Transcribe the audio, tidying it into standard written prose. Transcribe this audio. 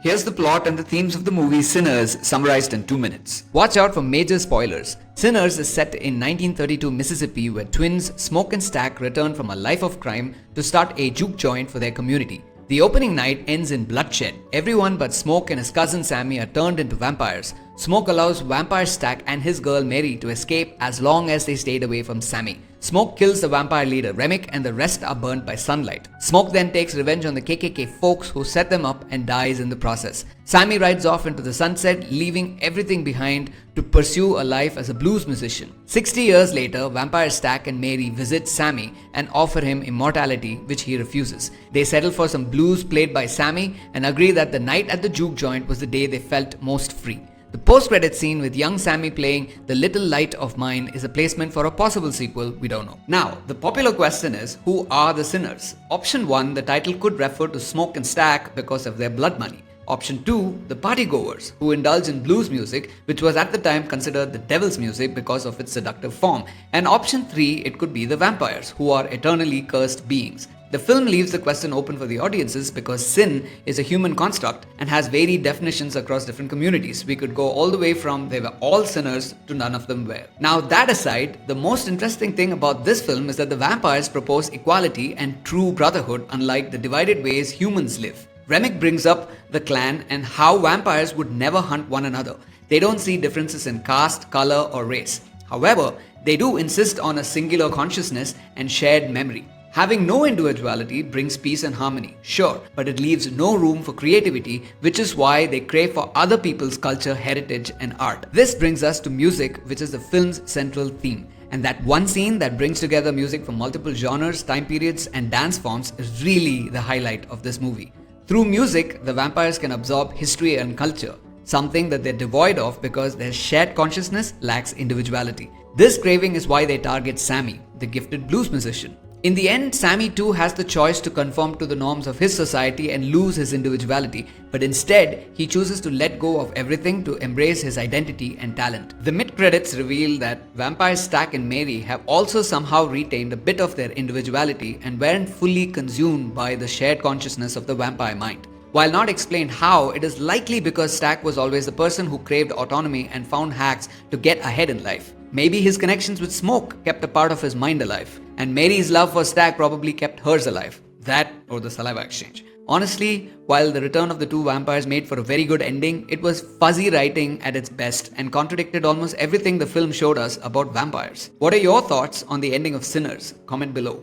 Here's the plot and the themes of the movie Sinners summarized in 2 minutes. Watch out for major spoilers. Sinners is set in 1932 Mississippi, where twins Smoke and Stack return from a life of crime to start a juke joint for their community. The opening night ends in bloodshed. Everyone but Smoke and his cousin Sammy are turned into vampires. Smoke allows vampire Stack and his girl Mary to escape as long as they stayed away from Sammy. Smoke kills the vampire leader Remick and the rest are burnt by sunlight. Smoke then takes revenge on the KKK folks who set them up and dies in the process. Sammy rides off into the sunset, leaving everything behind to pursue a life as a blues musician. 60 years later, vampire Stack and Mary visit Sammy and offer him immortality, which he refuses. They settle for some blues played by Sammy and agree that the night at the juke joint was the day they felt most free. The post-credit scene with young Sammy playing The Little Light of Mine is a placement for a possible sequel, we don't know. Now, the popular question is, who are the sinners? Option 1, the title could refer to Smoke and Stack because of their blood money. Option 2, the partygoers, who indulge in blues music, which was at the time considered the devil's music because of its seductive form. And option 3, it could be the vampires, who are eternally cursed beings. The film leaves the question open for the audiences because sin is a human construct and has varied definitions across different communities. We could go all the way from they were all sinners to none of them were. Now that aside, the most interesting thing about this film is that the vampires propose equality and true brotherhood, unlike the divided ways humans live. Remick brings up the clan and how vampires would never hunt one another. They don't see differences in caste, color or race. However, they do insist on a singular consciousness and shared memory. Having no individuality brings peace and harmony, sure, but it leaves no room for creativity, which is why they crave for other people's culture, heritage, and art. This brings us to music, which is the film's central theme. And that one scene that brings together music from multiple genres, time periods, and dance forms is really the highlight of this movie. Through music, the vampires can absorb history and culture, something that they're devoid of because their shared consciousness lacks individuality. This craving is why they target Sammy, the gifted blues musician. In the end, Sammy too has the choice to conform to the norms of his society and lose his individuality, but instead, he chooses to let go of everything to embrace his identity and talent. The mid-credits reveal that vampires Stack and Mary have also somehow retained a bit of their individuality and weren't fully consumed by the shared consciousness of the vampire mind. While not explained how, it is likely because Stack was always the person who craved autonomy and found hacks to get ahead in life. Maybe his connections with Smoke kept a part of his mind alive, and Mary's love for Stack probably kept hers alive. That or the saliva exchange. Honestly, while the return of the two vampires made for a very good ending, it was fuzzy writing at its best and contradicted almost everything the film showed us about vampires. What are your thoughts on the ending of Sinners? Comment below.